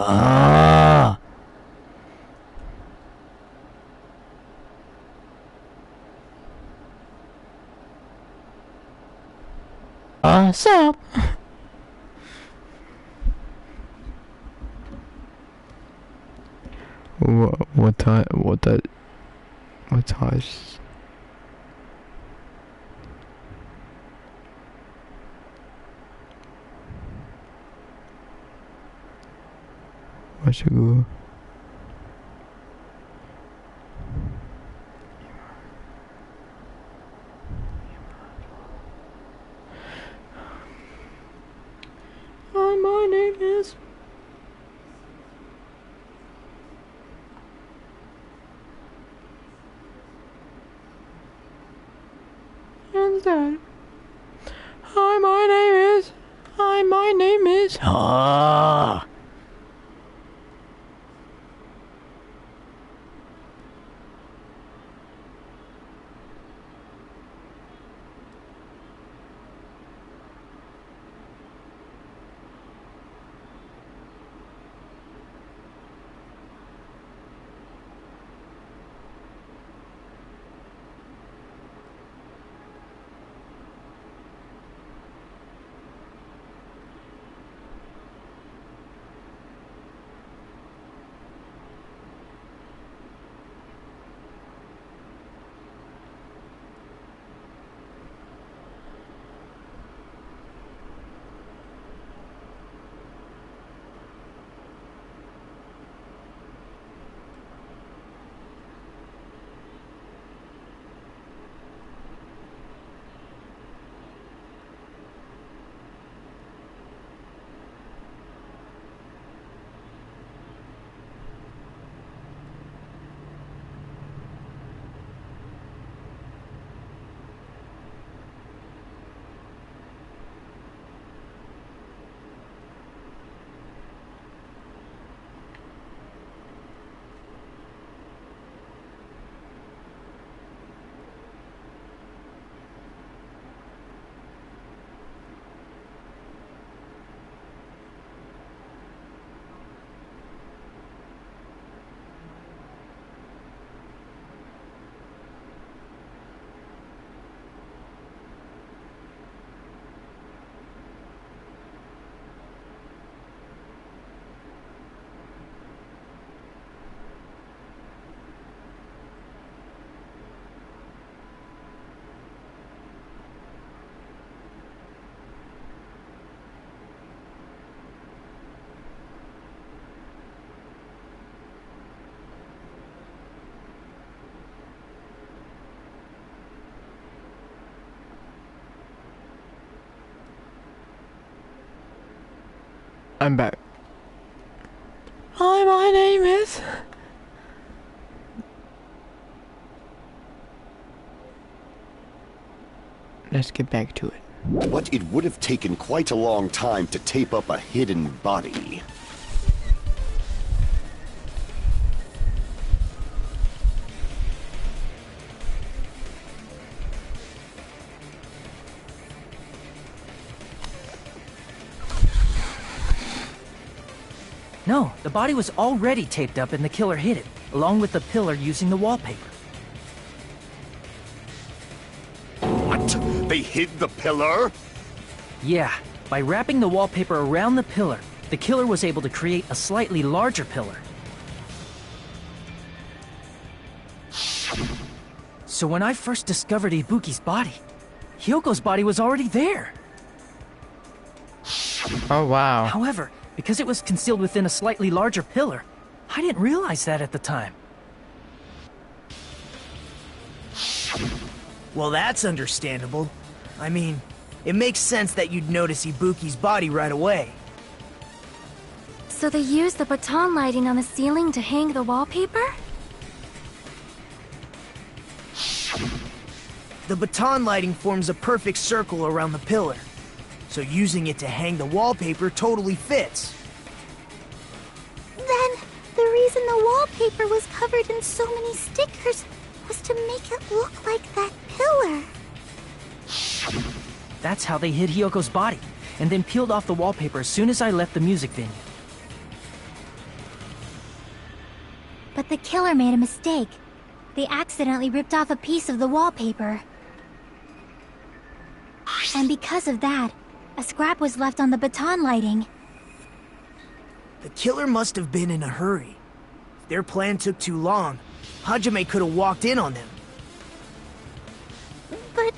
Ah. Sup? What time? What time? 마시고. Hi, my name is. And that. Hi, my name is. Hi, my name is. Ah. I'm back. Hi, my name is. Let's get back to it. But it would have taken quite a long time to tape up a hidden body. No, the body was already taped up and the killer hid it, along with the pillar using the wallpaper. What? They hid the pillar? Yeah, by wrapping the wallpaper around the pillar, the killer was able to create a slightly larger pillar. So when I first discovered Ibuki's body, Hyoko's body was already there. Oh, wow. However, because it was concealed within a slightly larger pillar, I didn't realize that at the time. Well, that's understandable. I mean, it makes sense that you'd notice Ibuki's body right away. So they used the baton lighting on the ceiling to hang the wallpaper? The baton lighting forms a perfect circle around the pillar, so using it to hang the wallpaper totally fits. Then, the reason the wallpaper was covered in so many stickers was to make it look like that pillar. That's how they hid Hyoko's body, and then peeled off the wallpaper as soon as I left the music venue. But the killer made a mistake. They accidentally ripped off a piece of the wallpaper. And because of that, a scrap was left on the baton lighting. The killer must have been in a hurry. If their plan took too long, Hajime could have walked in on them. But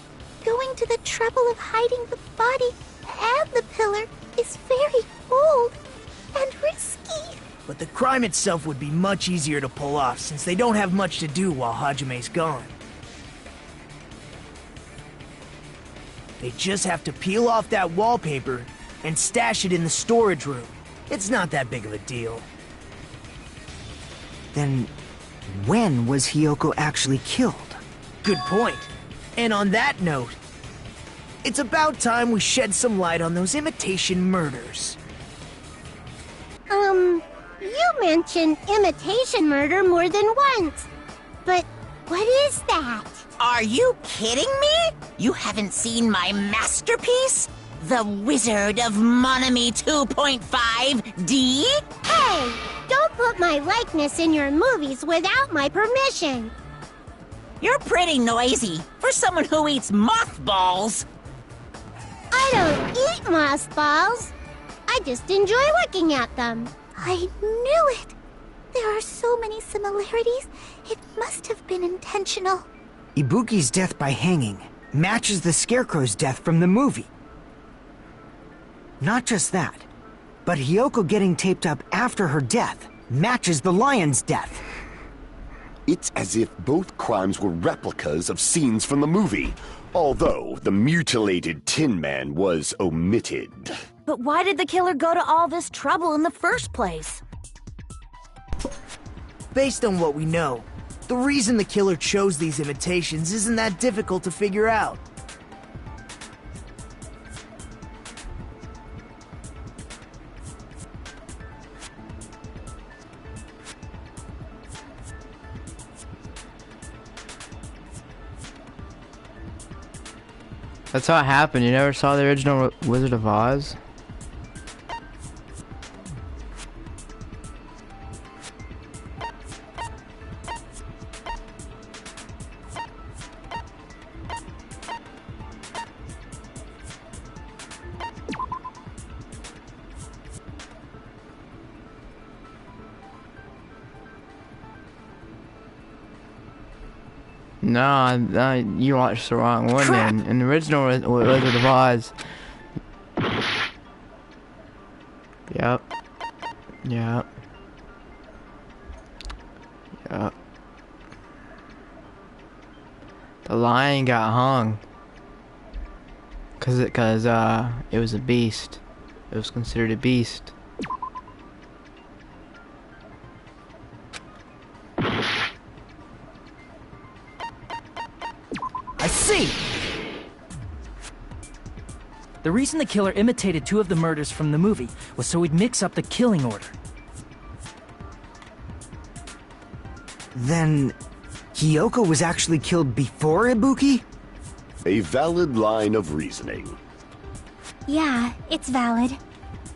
going to the trouble of hiding the body and the pillar is very bold and risky. But the crime itself would be much easier to pull off since they don't have much to do while Hajime's gone. They just have to peel off that wallpaper and stash it in the storage room. It's not that big of a deal. Then, when was Hiyoko actually killed? Good point. And on that note, it's about time we shed some light on those imitation murders. You mentioned imitation murder more than once. But what is that? Are you kidding me? You haven't seen my masterpiece? The Wizard of Monami 2.5D? Hey, don't put my likeness in your movies without my permission. You're pretty noisy for someone who eats mothballs. I don't eat mothballs. I just enjoy looking at them. I knew it. There are so many similarities. It must have been intentional. Ibuki's death by hanging matches the Scarecrow's death from the movie. Not just that, but Hiyoko getting taped up after her death matches the lion's death. It's as if both crimes were replicas of scenes from the movie, although the mutilated Tin Man was omitted. But why did the killer go to all this trouble in the first place? Based on what we know, the reason the killer chose these imitations isn't that difficult to figure out. That's how it happened. You never saw the original Wizard of Oz? No, you watched the wrong one then. In the original Wizard of Oz. Yep. Yep. Yep. The lion got hung. Cause it was a beast. It was considered a beast. I see! The reason the killer imitated two of the murders from the movie was so he'd mix up the killing order. Then, Hiyoko was actually killed before Ibuki? A valid line of reasoning. Yeah, it's valid.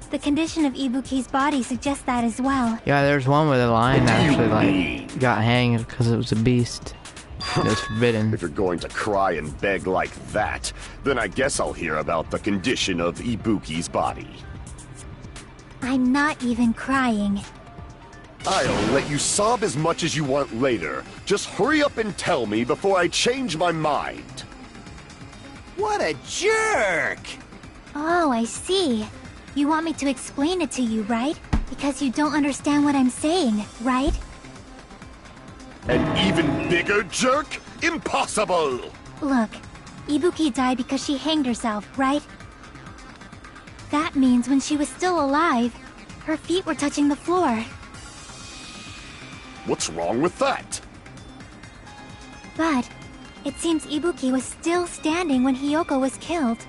The condition of Ibuki's body suggests that as well. Yeah, there's one where the lion actually got hanged because it was a beast. It was forbidden. If you're going to cry and beg like that, then I guess I'll hear about the condition of Ibuki's body. I'm not even crying. I'll let you sob as much as you want later. Just hurry up and tell me before I change my mind. What a jerk! Oh, I see. You want me to explain it to you, right? Because you don't understand what I'm saying, right? An even bigger jerk? Impossible! Look, Ibuki died because she hanged herself, right? That means when she was still alive, her feet were touching the floor. What's wrong with that? But it seems Ibuki was still standing when Hiyoko was killed.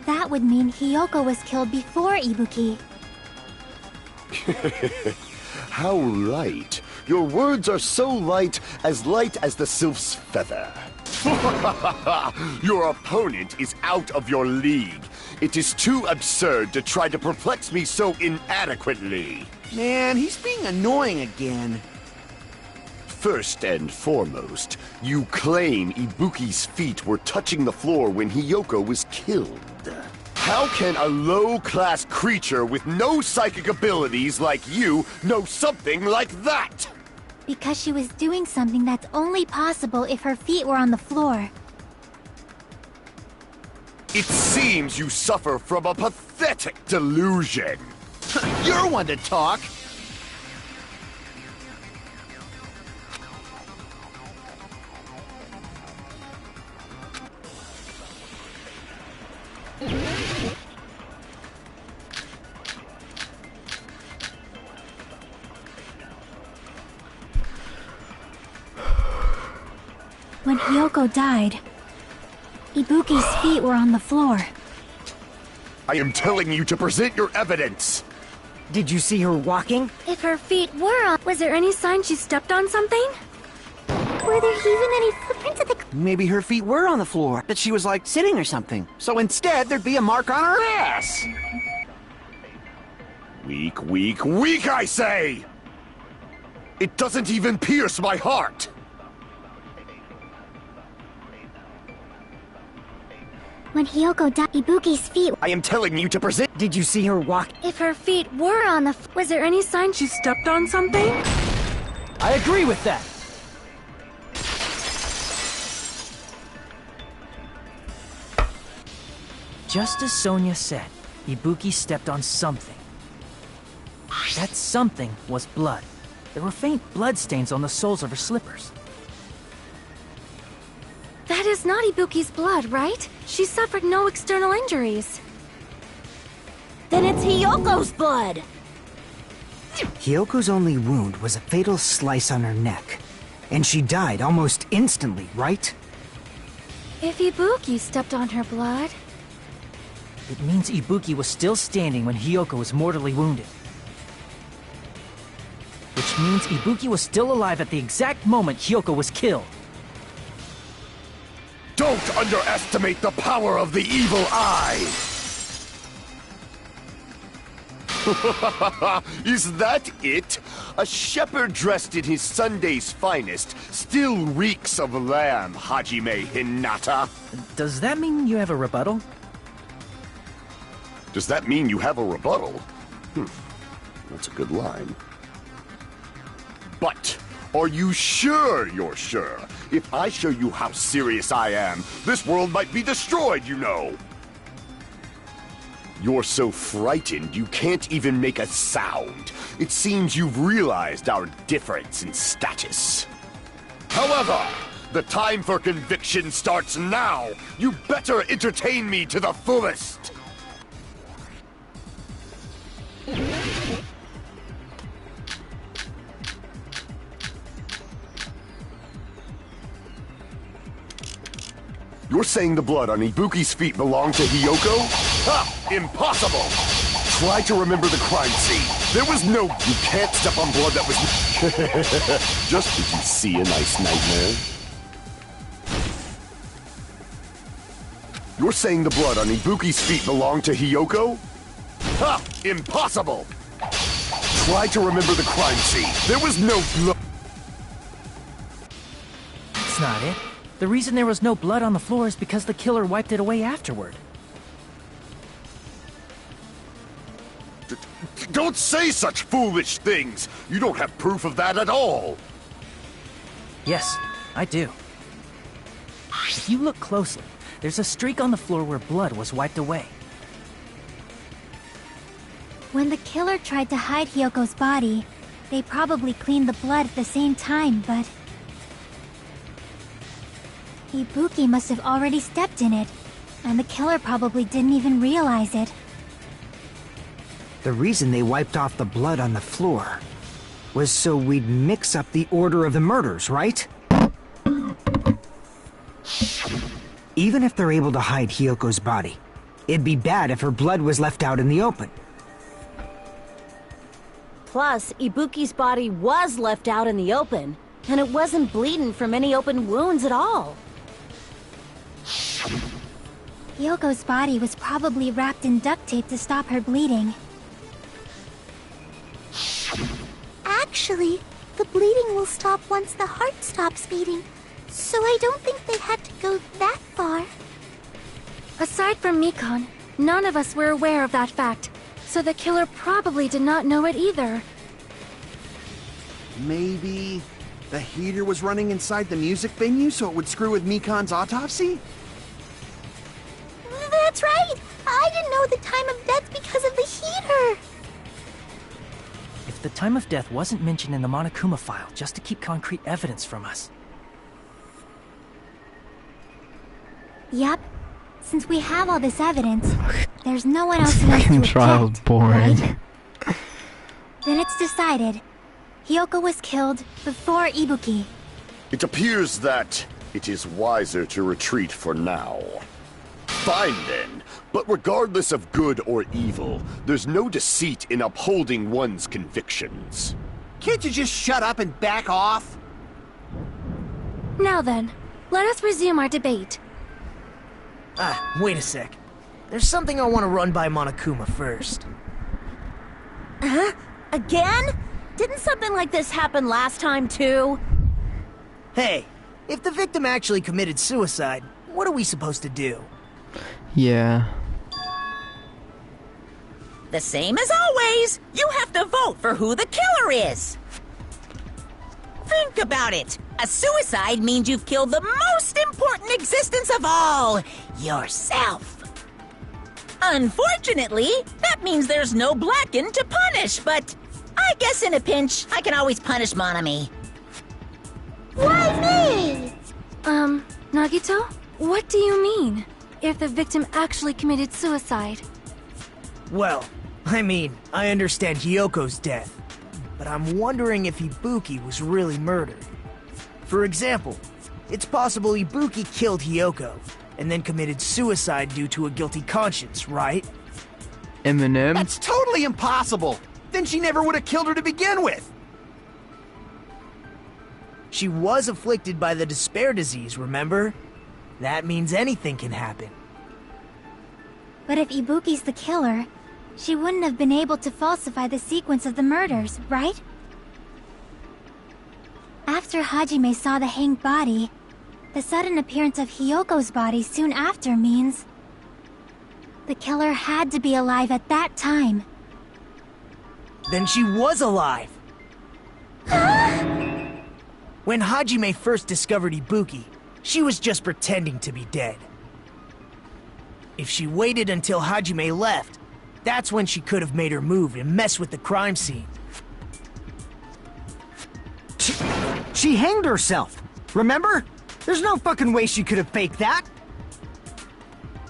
That would mean Hiyoko was killed before Ibuki. How light. Your words are so light as the sylph's feather. Your opponent is out of your league. It is too absurd to try to perplex me so inadequately. Man, he's being annoying again. First and foremost, you claim Ibuki's feet were touching the floor when Hiyoko was killed. How can a low-class creature with no psychic abilities like you know something like that? Because she was doing something that's only possible if her feet were on the floor. It seems you suffer from a pathetic delusion. You're one to talk. When Hiyoko died, Ibuki's feet were on the floor. I am telling you to present your evidence. Did you see her walking? If her feet were on... Was there any sign she stepped on something? Were there even any footprints at the... Maybe her feet were on the floor, but she was like sitting or something. So instead, there'd be a mark on her ass. Weak, weak, weak, I say! It doesn't even pierce my heart. When Hiyoko died, Ibuki's feet... I am telling you to present... Did you see her walk? If her feet were on the... Was there any sign she stepped on something? I agree with that. Just as Sonia said, Ibuki stepped on something. That something was blood. There were faint blood stains on the soles of her slippers. That is not Ibuki's blood, right? She suffered no external injuries. Then it's Hiyoko's blood! Hiyoko's only wound was a fatal slice on her neck. And she died almost instantly, right? If Ibuki stepped on her blood... It means Ibuki was still standing when Hiyoko was mortally wounded. Which means Ibuki was still alive at the exact moment Hiyoko was killed. Don't underestimate the power of the evil eye! Is that it? A shepherd dressed in his Sunday's finest still reeks of lamb, Hajime Hinata. Does that mean you have a rebuttal? Does that mean you have a rebuttal? That's a good line. But, are you sure you're sure? If I show you how serious I am, this world might be destroyed, you know! You're so frightened you can't even make a sound. It seems you've realized our difference in status. However, the time for conviction starts now! You better entertain me to the fullest! You're saying the blood on Ibuki's feet belonged to Hiyoko? Ha! Impossible! Try to remember the crime scene. There was no... You can't step on blood that was... Just did you see a nice nightmare? You're saying the blood on Ibuki's feet belonged to Hiyoko? Ha! Impossible! Try to remember the crime scene. There was no blood... That's not it. The reason there was no blood on the floor is because the killer wiped it away afterward. Don't say such foolish things! You don't have proof of that at all! Yes, I do. If you look closely, there's a streak on the floor where blood was wiped away. When the killer tried to hide Hyoko's body, they probably cleaned the blood at the same time, but... Ibuki must have already stepped in it, and the killer probably didn't even realize it. The reason they wiped off the blood on the floor was so we'd mix up the order of the murders, right? Even if they're able to hide Hyoko's body, it'd be bad if her blood was left out in the open. Plus, Ibuki's body was left out in the open, and it wasn't bleeding from any open wounds at all. Hyoko's body was probably wrapped in duct tape to stop her bleeding. Actually, the bleeding will stop once the heart stops beating. So I don't think they had to go that far. Aside from Mikon, none of us were aware of that fact, so the killer probably did not know it either. Maybe the heater was running inside the music venue so it would screw with Mikon's autopsy? That's right! I didn't know the time of death because of the heater! If the time of death wasn't mentioned in the Monokuma file just to keep concrete evidence from us. Yep. Since we have all this evidence, there's no one else who knows to Trial object, boring. right? Then it's decided. Hiyoko was killed before Ibuki. It appears that it is wiser to retreat for now. Fine then, but regardless of good or evil, there's no deceit in upholding one's convictions. Can't you just shut up and back off? Now then, let us resume our debate. Wait a sec. There's something I want to run by Monokuma first. Huh? Again? Didn't something like this happen last time, too? Hey, if the victim actually committed suicide, what are we supposed to do? Yeah. The same as always. You have to vote for who the killer is. Think about it. A suicide means you've killed the most important existence of all, yourself. Unfortunately, that means there's no Blacken to punish, but I guess in a pinch, I can always punish Monami. Why me? Nagito? What do you mean? If the victim actually committed suicide? Well, I mean, I understand Hiyoko's death, but I'm wondering if Ibuki was really murdered. For example, it's possible Ibuki killed Hiyoko, and then committed suicide due to a guilty conscience, right? Eminem? That's totally impossible! Then she never would have killed her to begin with! She was afflicted by the despair disease, remember? That means anything can happen. But if Ibuki's the killer, she wouldn't have been able to falsify the sequence of the murders, right? After Hajime saw the hanged body, the sudden appearance of Hiyoko's body soon after means the killer had to be alive at that time. Then she was alive! When Hajime first discovered Ibuki, she was just pretending to be dead. If she waited until Hajime left, that's when she could have made her move and mess with the crime scene. She hanged herself, remember? There's no fucking way she could have faked that.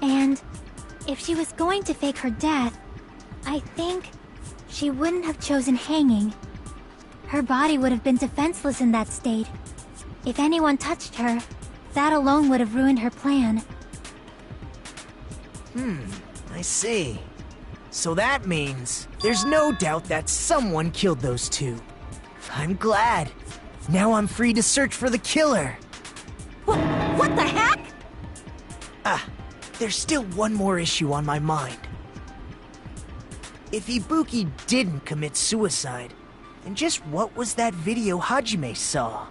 And if she was going to fake her death, I think she wouldn't have chosen hanging. Her body would have been defenseless in that state. If anyone touched her, that alone would have ruined her plan. I see. So that means there's no doubt that someone killed those two. I'm glad. Now I'm free to search for the killer. What the heck? There's still one more issue on my mind. If Ibuki didn't commit suicide, then just what was that video Hajime saw?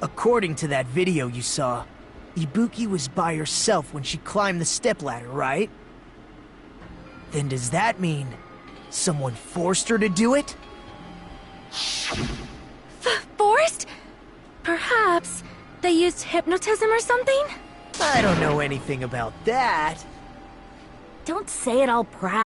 According to that video you saw, Ibuki was by herself when she climbed the stepladder, right? Then does that mean someone forced her to do it? Forced? Perhaps they used hypnotism or something? I don't know anything about that. Don't say it all proud.